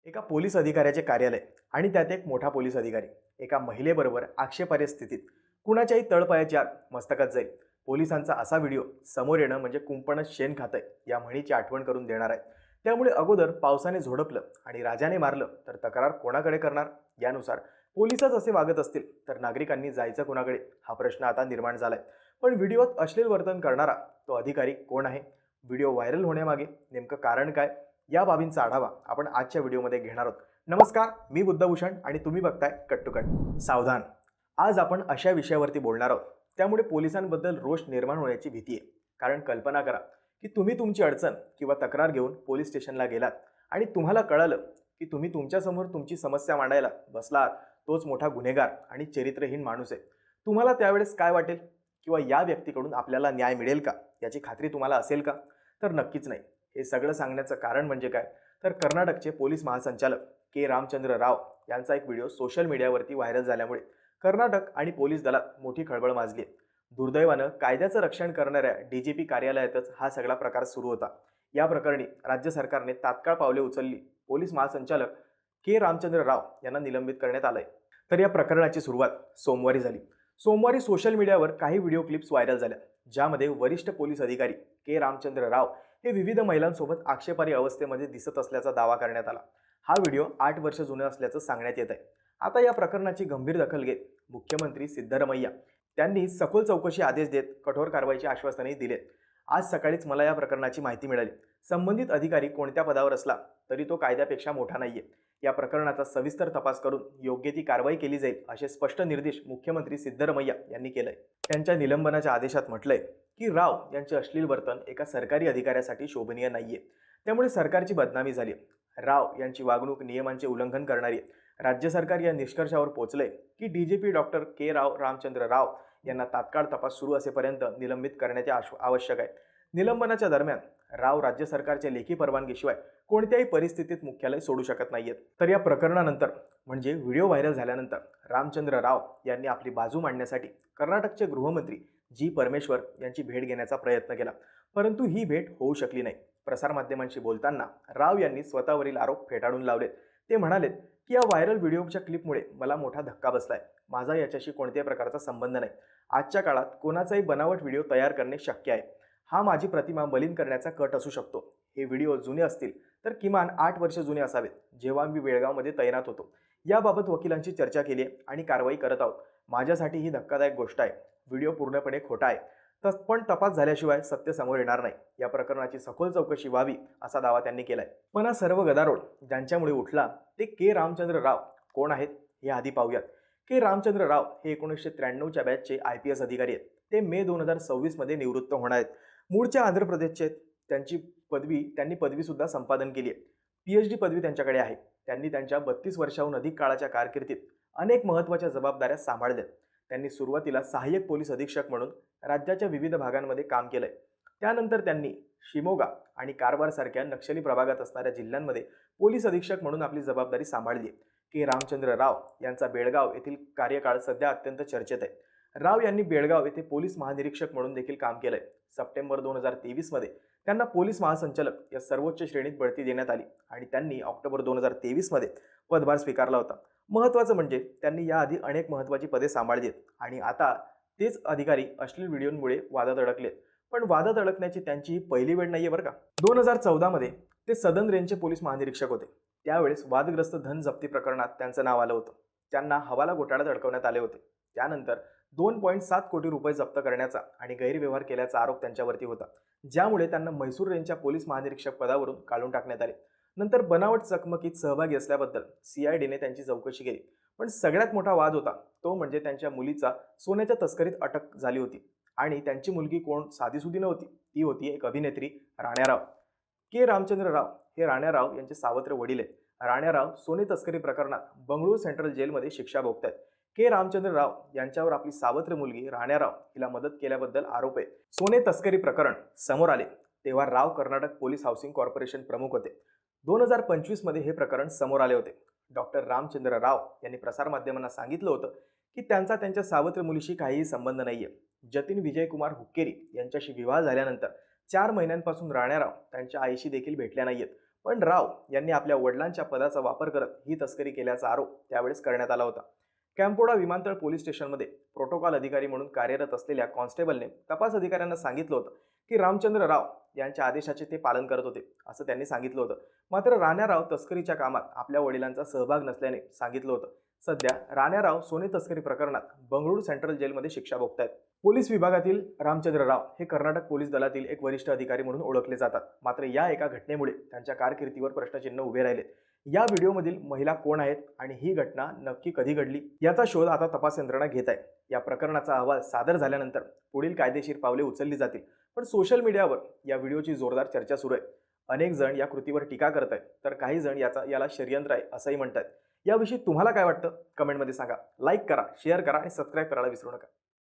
एका पोलीस अधिकाऱ्याचे कार्यालय आणि त्यात एक मोठा पोलीस अधिकारी एका महिलेबरोबर आक्षेपार्ह स्थितीत कुणाच्याही तळपायाची आग मस्तकात जाईल. पोलिसांचा असा व्हिडिओ समोर येणं म्हणजे कुंपणच शेण खातंय या म्हणीची आठवण करून देणार आहे. त्यामुळे अगोदर पावसाने झोडपलं आणि राजाने मारलं तर तक्रार कोणाकडे करणार? यानुसार पोलिसच असे वागत असतील तर नागरिकांनी जायचं कोणाकडे हा प्रश्न आता निर्माण झालाय. पण व्हिडिओत अश्लील वर्तन करणारा तो अधिकारी कोण आहे? व्हिडिओ व्हायरल होण्यामागे नेमकं कारण काय? या बाबींचा आढावा आपण आजच्या व्हिडिओमध्ये घेणार आहोत. नमस्कार, मी बुद्धभूषण आणि तुम्ही बघताय कट टू कट. सावधान, आज आपण अशा विषयावरती बोलणार आहोत त्यामुळे पोलिसांबद्दल रोष निर्माण होण्याची भीती आहे. कारण कल्पना करा की तुम्ही तुमची अडचण किंवा तक्रार घेऊन पोलीस स्टेशनला गेलात आणि तुम्हाला कळालं की तुम्ही तुमच्यासमोर तुमची समस्या मांडायला बसलात तोच मोठा गुन्हेगार आणि चरित्रहीन माणूस आहे. तुम्हाला त्यावेळेस काय वाटेल? किंवा या व्यक्तीकडून आपल्याला न्याय मिळेल का याची खात्री तुम्हाला असेल का? तर नक्कीच नाही. हे सगळं सांगण्याचं कारण म्हणजे काय, तर कर्नाटकचे पोलीस महासंचालक के रामचंद्र राव यांचा एक व्हिडिओ सोशल मीडियावरती व्हायरल झाल्यामुळे कर्नाटक आणि पोलीस दलात मोठी खळबळ माजली. दुर्दैवानं कायद्याचं रक्षण करणाऱ्या डीजीपी कार्यालयातच हा सगळा प्रकार सुरू होता. या प्रकरणी राज्य सरकारने तात्काळ पावले उचलली. पोलीस महासंचालक के रामचंद्र राव यांना निलंबित करण्यात आलंय. तर या प्रकरणाची सुरुवात सोमवारी झाली. सोमवारी सोशल मीडियावर काही व्हिडिओ क्लिप्स व्हायरल झाल्या ज्यामध्ये वरिष्ठ पोलीस अधिकारी के रामचंद्र राव हे विविध महिलांसोबत आक्षेपार्ह अवस्थेमध्ये दिसत असल्याचा दावा करण्यात आला. हा व्हिडिओ 8 वर्ष जुना असल्याचं सांगण्यात येत आहे. आता या प्रकरणाची गंभीर दखल घेत मुख्यमंत्री सिद्धरामय्या त्यांनी सखोल चौकशी आदेश देत कठोर कारवाईचे आश्वासनही दिले. आज सकाळीच मला या प्रकरणाची माहिती मिळाली. संबंधित अधिकारी कोणत्या पदावर असला तरी तो कायद्यापेक्षा मोठा नाहीये. या प्रकरणाचा सविस्तर तपास करून योग्य ती कारवाई केली जाईल असे स्पष्ट निर्देश मुख्यमंत्री सिद्धरामय्या यांनी केलंय. त्यांच्या निलंबनाच्या आदेशात म्हटलंय की राव यांचे अश्लील वर्तन एका सरकारी अधिकाऱ्यासाठी शोभनीय नाहीये. त्यामुळे सरकारची बदनामी झाली. राव यांची वागणूक नियमांचे उल्लंघन करणारी आहे. राज्य सरकार या निष्कर्षावर पोहोचलंय की डीजीपी डॉक्टर के रामचंद्र राव यांना तात्काळ तपास सुरू असेपर्यंत निलंबित करण्याचे आवश्यक आहे. निलंबनाच्या दरम्यान राव राज्य सरकारच्या लेखी परवानगीशिवाय कोणत्याही परिस्थितीत मुख्यालय सोडू शकत नाहीयेत. तर या प्रकरणानंतर म्हणजे व्हिडिओ व्हायरल झाल्यानंतर रामचंद्र राव यांनी आपली बाजू मांडण्यासाठी कर्नाटकचे गृहमंत्री जी परमेश्वर यांची भेट घेण्याचा प्रयत्न केला, परंतु ही भेट होऊ शकली नाही. प्रसारमाध्यमांशी बोलताना राव यांनी स्वतःवरील आरोप फेटाळून लावलेत. ते म्हणालेत की या व्हायरल व्हिडिओच्या क्लिपमुळे मला मोठा धक्का बसलाय. माझा याच्याशी कोणत्याही प्रकारचा संबंध नाही. आजच्या काळात कोणाचाही बनावट व्हिडिओ तयार करणे शक्य आहे. हा माझी प्रतिमा मलिन करण्याचा कट असू शकतो. हे व्हिडिओ जुने असतील तर किमान 8 वर्ष जुने असावेत, जेव्हा मी बेळगावमध्ये तैनात होतो. याबाबत वकिलांची चर्चा केली आहे आणि कारवाई करत आहोत. माझ्यासाठी ही धक्कादायक गोष्ट आहे. व्हिडिओ पूर्णपणे खोटा आहे. पण तपास झाल्याशिवाय सत्य समोर येणार नाही. या प्रकरणाची सखोल चौकशी व्हावी असा दावा त्यांनी केलाय. पण हा सर्व गदारोळ ज्यांच्यामुळे उठला ते के रामचंद्र राव कोण आहेत हे आधी पाहूयात. के रामचंद्र राव हे 1993च्या बॅचचे IPS अधिकारी आहेत. ते मे 2026 मध्ये निवृत्त होणार आहेत. मूळच्या आंध्र प्रदेशचे. त्यांनी पदवी सुद्धा संपादन केली आहे. PhD पदवी त्यांच्याकडे आहे. त्यांनी त्यांच्या 32 वर्षाहून अधिक काळाच्या कारकिर्दीत अनेक महत्त्वाच्या जबाबदाऱ्या सांभाळल्या. त्यांनी सुरुवातीला सहाय्यक पोलीस अधीक्षक म्हणून राज्याच्या विविध भागांमध्ये काम केलंय. त्यानंतर त्यांनी शिमोगा आणि कारवार सारख्या नक्षली प्रभागात असणाऱ्या जिल्ह्यांमध्ये पोलीस अधीक्षक म्हणून आपली जबाबदारी सांभाळली. के रामचंद्र राव यांचा बेळगाव येथील कार्यकाळ सध्या अत्यंत चर्चेत आहे. राव यांनी बेळगाव येथे पोलीस महानिरीक्षक म्हणून देखील काम केलंय. सप्टेंबर 2023 मध्ये त्यांना पोलीस महासंचालक या सर्वोच्च श्रेणीत बढती देण्यात आली आणि त्यांनी ऑक्टोबर 2023 मध्ये पदभार स्वीकारला होता. महत्त्वाचं म्हणजे त्यांनी याआधी अनेक महत्त्वाची पदे सांभाळली आहेत आणि आता तेच अधिकारी अश्लील व्हिडिओंमुळे वादात अडकलेत. पण वादात अडकण्याची त्यांची ही पहिली वेळ नाहीये बरं का. 2014 मध्ये ते सदन रेंजचे पोलीस महानिरीक्षक होते. त्यावेळेस वादग्रस्त धन जप्ती प्रकरणात त्यांचं नाव आलं होतं. त्यांना हवाला घोटाळ्यात अडकवण्यात आले होते. त्यानंतर 2.7 कोटी रुपये जप्त करण्याचा आणि गैरव्यवहार केल्याचा आरोप त्यांच्यावरती होता, ज्यामुळे त्यांना म्हैसूर रेंजच्या पोलीस महानिरीक्षक पदावरून काढून टाकण्यात आले. नंतर बनावट चकमकीत सहभागी असल्याबद्दल CIDने त्यांची चौकशी केली. पण सगळ्यात मोठा वाद होता तो म्हणजे त्यांच्या मुलीचा सोन्याच्या तस्करीत अटक झाली होती आणि त्यांची मुलगी कोण साधीसुधी नव्हती. ती होती एक अभिनेत्री राण्याराव. के रामचंद्र राव हे राण्याराव यांचे सावत्र वडील आहेत. राण्याराव सोने तस्करी प्रकरणात बंगळूर सेंट्रल जेलमध्ये शिक्षा भोगतायत. के रामचंद्र राव यांच्यावर आपली सावत्र मुलगी राण्याराव हिला मदत केल्याबद्दल आरोप आहे. सोने तस्करी प्रकरण समोर आले तेव्हा राव कर्नाटक पोलीस हाऊसिंग कॉर्पोरेशन प्रमुख होते. 2025 मध्ये हे प्रकरण समोर आले होते. डॉक्टर रामचंद्र राव यांनी प्रसारमाध्यमांना सांगितलं होतं की त्यांच्या सावत्र मुलीशी काहीही संबंध नाहीये. जतीन विजयकुमार हुक्केरी यांच्याशी विवाह झाल्यानंतर 4 महिन्यांपासून राण्याराव त्यांच्या आईशी देखील भेटल्या नाहीयेत. पण राव यांनी आपल्या वडिलांच्या पदाचा वापर करत ही तस्करी केल्याचा आरोप त्यावेळेस करण्यात आला होता. कॅम्पोडा विमानतळ पोलीस स्टेशनमध्ये प्रोटोकॉल अधिकारी म्हणून कार्यरत असलेल्या कॉन्स्टेबलने तपास अधिकाऱ्यांना सांगितलं होतं की रामचंद्र राव यांच्या आदेशाचे ते पालन करत होते, असं त्यांनी सांगितलं होतं. मात्र राणा राव तस्करीच्या कामात आपल्या वडिलांचा सहभाग नसल्याने सांगितलं होतं. सध्या राणा राव सोने तस्करी प्रकरणात बंगळुरू सेंट्रल जेलमध्ये शिक्षा भोगतायत. पोलीस विभागातील रामचंद्र राव हे कर्नाटक पोलीस दलातील एक वरिष्ठ अधिकारी म्हणून ओळखले जातात. मात्र या एका घटनेमुळे त्यांच्या कारकिर्दीवर प्रश्नचिन्ह उभे राहिले. या व्हिडिओमधील महिला कोण आहेत आणि ही घटना नक्की कधी घडली याचा शोध आता तपास यंत्रणा घेत आहे. या प्रकरणाचा अहवाल सादर झाल्यानंतर पुढील कायदेशीर पावले उचलली जातील. पण सोशल मीडियावर या व्हिडिओची जोरदार चर्चा सुरू आहे. अनेक जण या कृतीवर टीका करत आहेत, तर काही जण याला षडयंत्र आहे असंही म्हणतात. याविषयी तुम्हाला काय वाटतं? कमेंटमध्ये सांगा. लाईक करा, शेअर करा आणि सबस्क्राईब करायला विसरू नका.